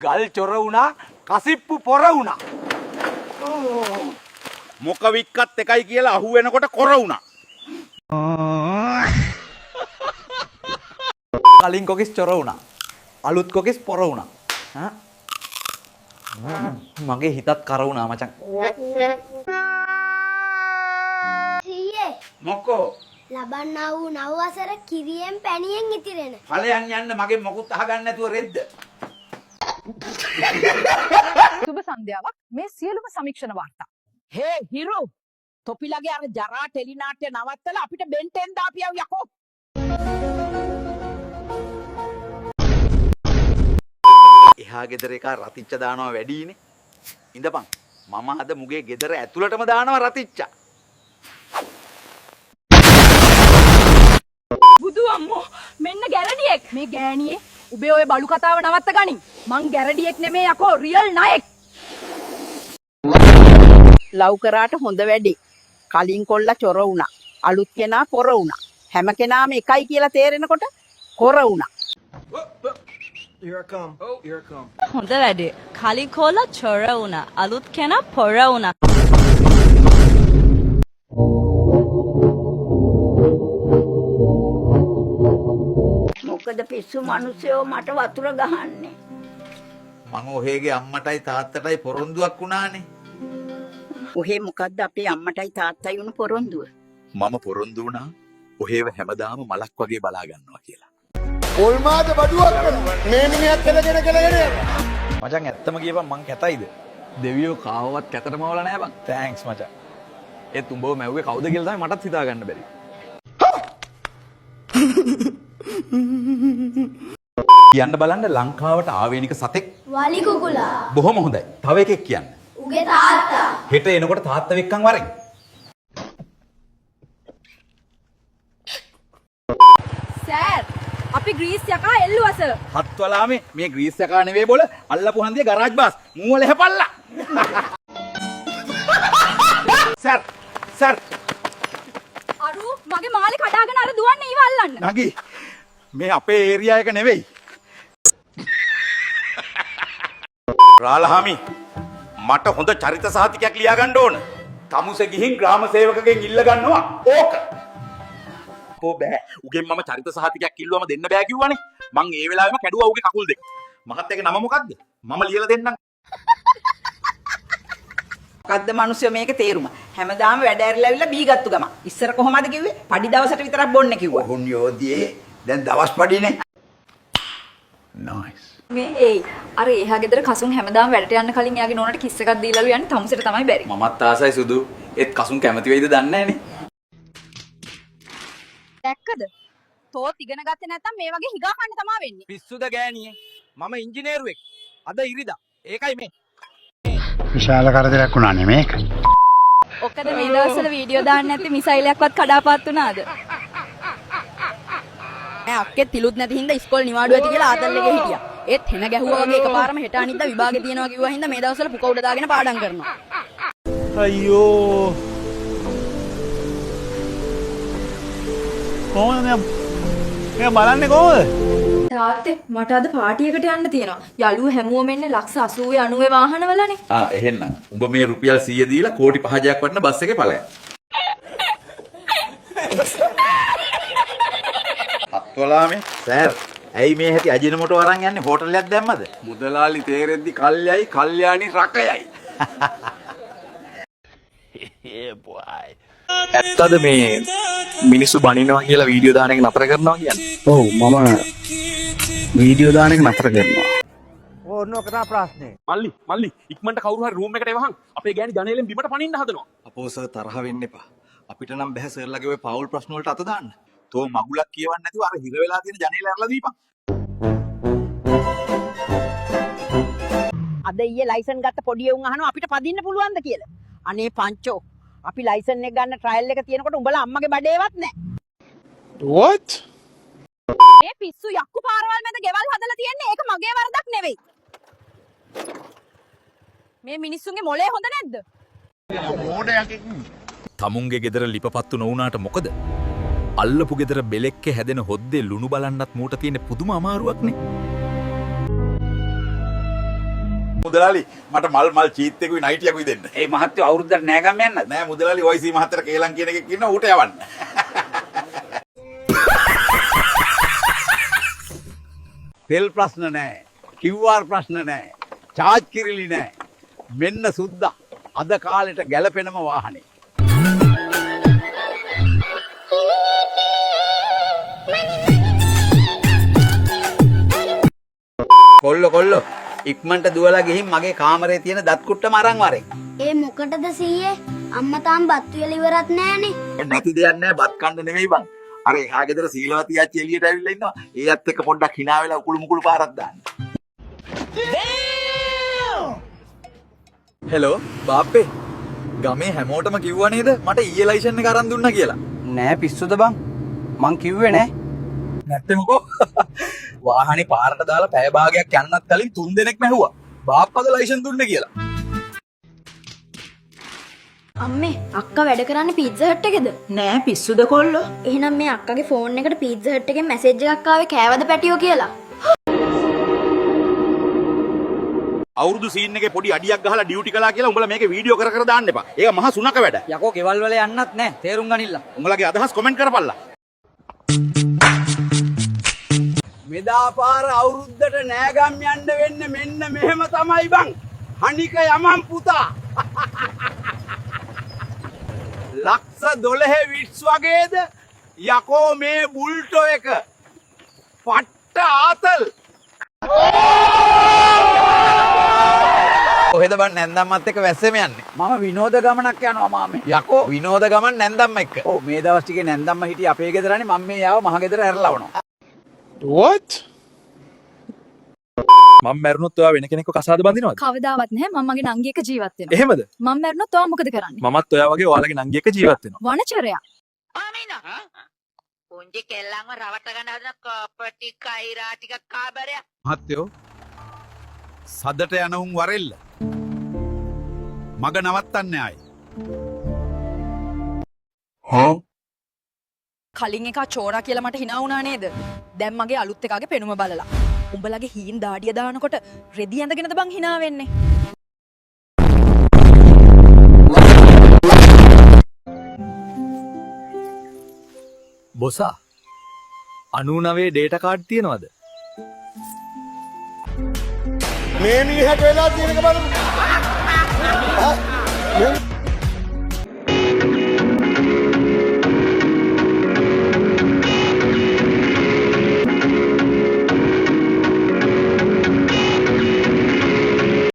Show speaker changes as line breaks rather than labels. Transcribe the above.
ගල් චොර වුණා, කසිප්පු පොර වුණා.
මොක වික්කත් එකයි කියලා අහු වෙනකොට කොර වුණා.
කලින් කොකිස් චොර වුණා. අලුත් කොකිස් පොර වුණා. මගේ හිතත් කර වුණා මචං.
සීයේ
මොකෝ
ලබන්නා වූ නව වසර කිරියෙන් පැණියෙන් ඉතිරෙන.
ඵලයන් යන්න මගේ මොකුත් අහගන්න නැතුව රෙද්ද.
සුබ සන්ධ්‍යාවක් මේ සියලුම සමීක්ෂණ වාර්තා.
හේ හිරු තොපිලගේ අර ජරා ටෙලිනාට්‍ය නවත්තලා අපිට බෙන්ටෙන් දාපියව යකෝ.
එහා ගෙදර එක රතිච්ච දානවා වැඩිනේ. ඉඳපන්. මම අද මුගේ ගෙදර ඇතුළටම දානවා රතිච්ච.
බුදු අම්මෝ මෙන්න ගැරඩියෙක්. මේ ගෑණියේ උඹේ ඔය බලු කතාව නවත්ත ගනින්. මං ගැරඩියෙක් නෙමේ යකෝ රියල් නයෙක්.
ලව් කරාට හොඳ වැඩේ. කලින් කොල්ලා චොර වුණා. අලුත් කෙනා පොර වුණා. හැම කෙනාම එකයි කියලා තේරෙනකොට කොර වුණා.
හොඳ වැඩේ. කලින් කොල්ලා චොර වුණා. අලුත් කෙනා පොර වුණා.
මොකද පිස්සු මිනිස්සුયો මට වතුර ගහන්නේ.
මං ඔහේගේ අම්මටයි තාත්තටයි පොරොන්දුවක් වුණානේ.
ඔහේ මොකද්ද අපේ අම්මටයි තාත්තයි වුණ පොරොන්දුව?
මම පොරොන්දු වුණා ඔහේව හැමදාම මලක් වගේ බලා ගන්නවා කියලා.
කොල්මාද බඩුවක් මේ මිනිහත් කෙලගෙන
මචං ඇත්තම කියපන් මං කැතයිද? දෙවියෝ කාවවත් කැතටම වල නැහැ බං. තෑන්ක්ස් මචං. ඒත් උඹව මැව්වේ කවුද කියලා තමයි මටත් හිතා ගන්න බැරි. කියන්න බලන්න ලංකාවට ආවේනික සතෙක්
වලි කුකුලා.
බොහොම හොඳයි. තව එකෙක් කියන්න.
උගේ තාත්තා.
හෙට එනකොට තාත්තා වෙක්කන් වරෙන්.
සර් අපි ග්‍රීස් යකා එල්ලුවස.
හත් වලාමේ මේ ග්‍රීස් යකා නෙවෙයි බොල අල්ලපු හන්දිය ගරාජ් බාස් මූවල හැපල්ලා. සර් සර්
අරු මගේ මාලේ කඩාගෙන අර දුවන්නේ ඊව අල්ලන්න.
නගි මේ අපේ ඒරියා එක නෙවෙයි. රාලහාමි මට හොඳ චරිත සහතිකයක් ලියා ගන්න ඕන. තමුසේ ගිහින් ග්‍රාම සේවකගෙන් ඉල්ල ගන්නවා ඕක. කො බෑ. උගෙන් මම චරිත සහතිකයක් ඉල්ලුවම දෙන්න බෑ කිව්වනේ. මං ඒ වෙලාවෙම කැඩුවා උගේ කකුල් දෙක. මහත් එක නම මොකද්ද? මම ලියලා දෙන්නම්.
මොකද්ද මිනිස්සුયો මේක තේරුම? හැමදාම වැඩ ඇරිලා ඇවිල්ලා බීගත්තු ගම. ඉස්සර කොහමද කිව්වේ? පඩි දවසට විතරක් බොන්න කිව්වා.
ඔහුන් යෝධියේ දැන් දවස් පඩිනේ. නයිස්.
මේ ඒ අර එහා ගෙදර කසුන් හැමදාම වැඩට යන්න කලින් එයාගේ නෝනට කිස් එකක් දීලාලු යන්නේ තමුසෙට තමයි බැරි.
මමත් ආසයි සුදු. ඒත් කසුන් කැමති වෙයිද දන්නේ නැහනේ.
දැක්කද? තෝත් ඉගෙන ගත්තේ නැත්තම් මේ වගේ හිගා කන්න තමයි වෙන්නේ.
පිස්සුද ගෑණියේ. මම ඉංජිනේරුවෙක්. අද ඉරිදා. ඒකයි මේ.
විශාල කරදරයක් වුණානේ මේක.
ඔක්කද මේ දවස්වල වීඩියෝ දාන්න නැති මිසයිලයක්වත් කඩාපත් වුණාද?
අක්කේ තිලුත් නැති හින්දා ඉස්කෝල නිවාඩු ඇති කියලා ආතල් එකේ හිටියා. ඒත් හෙන ගැහුවා වගේ එකපාරම හෙට අනිද්දා විභාගේ තියෙනවා කිව්වා හින්දා මේ දවස්වල පුක උඩ දාගෙන පාඩම් කරනවා.
අයියෝ කොහොමද මේ බලන්නේ කොහොමද?
තාත්තේ මට අද පාටි එකට යන්න තියෙනවා. යාළුවෝ හැමෝම එන්නේ ලක්ෂ 80 90 වාහනවලනේ.
එහෙනම් උඹ මේ රුපියල් 100 දීලා කෝටි 5ක් වටන බස් එකේ ඵලයක්. අත්වලාමේ සර් ඇයි මේ හැටි අජිනමොටෝ අරන් යන්නේ හෝටලයක් දැම්මද?
මුදලාලි තේරෙද්දි කල්යයි කල්යාණි රකයයි. ඇත්තද මේ මිනිස්සු බනිනවා කියලා වීඩියෝ දාන එක නතර කරනවා කියන්නේ?
ඔව් මම වීඩියෝ දාන එක නතර කරනවා.
ඕනෝ කතා ප්‍රශ්නේ. මල්ලි ඉක්මනට කවුරු හරි රූම් එකට එවහන්. අපේ ගෑණි ජනේලෙන් බිමට පනින්න හදනවා.
අපෝ සර් තරහ වෙන්න එපා. අපිට නම් බෑ සර්ලගේ ඔය පවුල් ප්‍රශ්න වලට අත දාන්න. තෝ මගුලක් කියවන්නේ නැතුව අර හිර වෙලා තියෙන ජනේල ඇරලා දීපන්.
අද ඊයේ ලයිසන් ගත්ත පොඩි උන් අහනවා අපිට පදින්න පුළුවන්ද කියලා. අනේ පංචෝ අපි ලයිසන් එක ගන්න ට්‍රයල් එක තියෙනකොට උඹලා අම්මගේ බඩේවත් නැහැ.
what?
මේ පිස්සු යක්කු පාරවල් මැද ගෙවල් හදලා තියන්නේ ඒක මගේ වරදක් නෙවෙයි. මේ මිනිස්සුන්ගේ මොලේ හොඳ නැද්ද?
තමුන්ගේ ගෙදර ලිපපත්තු නොවුනාට මොකද? අල්ලපු ගෙදර බෙලෙක්කේ හැදෙන හොද්දේ ලුණු බලන්නත් මූට තියෙන පුදුම අමාරුවක්නේ. මුදලාලි මට මල් චීත් එකකුයි නයිට් එකකුයි දෙන්න.
ඒ මහත්තයෝ අවුරුද්දක් නෑ ගම් යන්නද?
නෑ මුදලාලි වයිසී මහත්තයා කේලම් කියන එකෙක් ඉන්නවා ඌට යවන්න.
තෙල් ප්‍රශ්න නෑ. QR ප්‍රශ්න නෑ. චාර්ජ් කිරිලි නෑ. මෙන්න සුද්දා. අද කාලෙට ගැලපෙනම වාහනේ.
කොල්ලෝ ඉක්මනට දුවලා ගිහින් මගේ කාමරේ තියෙන දත් කුට්ටම අරන් වරෙන්.
ඒ මොකටද සීයේ? අම්මා තාම බත් වියලා ඉවරත් නෑනේ.
නැති දෙයක් නෑ බත් කන්න නෙමෙයි බං. අර එහා ගෙදර සීලවතිය ආච්චි එළියට ඇවිල්ලා ඉන්නවා. ඒත් එක්ක පොඩ්ඩක් hina වෙලා උකුළු මුකුළු පාරක් දාන්න.
හෙලෝ බාප්පේ. ගමේ හැමෝටම කිව්වා නේද මට ඊයේ ලයිසන් එක අරන් දුන්නා කියලා.
නෑ පිස්සුද බං? මං කිව්වේ නෑ.
නැත්තේ මොකෝ? වාහනේ පාරට දාලා පැය භාගයක් යන්නත් කලින් 3 දෙනෙක්ම ඇහුවා. බාප්පද ලයිසන් දුන්නේ කියලා.
අම්මේ අක්කා වැඩ කරන්නේ පීට්සා හට් එකේද?
නෑ පිස්සුද කොල්ලෝ?
එහෙනම් මේ අක්කගේ ෆෝන් එකට පීට්සා හට් එකෙන් මැසේජ් එකක් ආවේ කෑවද පැටියෝ කියලා.
අවුරුදු සීන් එකේ පොඩි අඩියක් ගහලා ඩියුටි කළා කියලා උඹලා මේකේ වීඩියෝ කර දාන්න එපා. ඒක මහා සුනක වැඩ.
යකෝ ගෙවල් වල යන්නත් නෑ. තේරුම් ගනින්න.
උඹලගේ අදහස් කමෙන්ට් කරපල්ලා.
මෙදා පාර අවුරුද්දට නෑගම් යන්න වෙන්නේ මෙන්න මෙහෙම තමයි බං. හනික යමන් පුතා. ලක්ෂ 12 විට්ස් වගේද යකෝ මේ බුල්ටෝ එක. පට්ට ආතල්.
කොහෙද බං නැන්දම්මත් එක්ක වැස්සෙම යන්නේ?
මම විනෝද ගමනක් යනවා මාමේ.
යකෝ විනෝද ගමන් නැන්දම්ම එක්ක.
ඔව් මේ දවස් ටිකේ නැන්දම්ම හිටිය අපේ ගෙදරනේ මම මේ යාව මහ ගෙදර ඇරලවනවා.
මම මැරුණොත් ඔයා වෙන කෙනෙක්ව කසාද බඳිනවද?
කවදාවත් නැහැ මම මගේ නංගි එක ජීවත් වෙනවා.
එහෙමද?
මම මැරුණොත් ඔයා මොකද කරන්නේ?
මමත් ඔයා වගේ ඔයාලගේ නංගි එක්ක ජීවත් වෙනවා.
වනචරයා.
පුංචි කෙල්ලන්ව රවට ගන්න හදන කොපටි කයිරා ටික කාබරයක්.
මහත්තයෝ සදට යන උන් වරෙල්ල. මග නවත්තන්නේ ආයි.
කලින් එකා චෝරා කියලා මට hina වුණා නේද? දැන් මගේ අලුත් එකාගේ පෙනුම බලලා. උඹලගේ හීන් දාඩිය දානකොට රෙදි ඇඳගෙනද බං hina වෙන්නේ?
බොසා 99 ඩේටා කාඩ් තියෙනවද?
මේ මිනිහට වෙලා තියෙනක බලමු.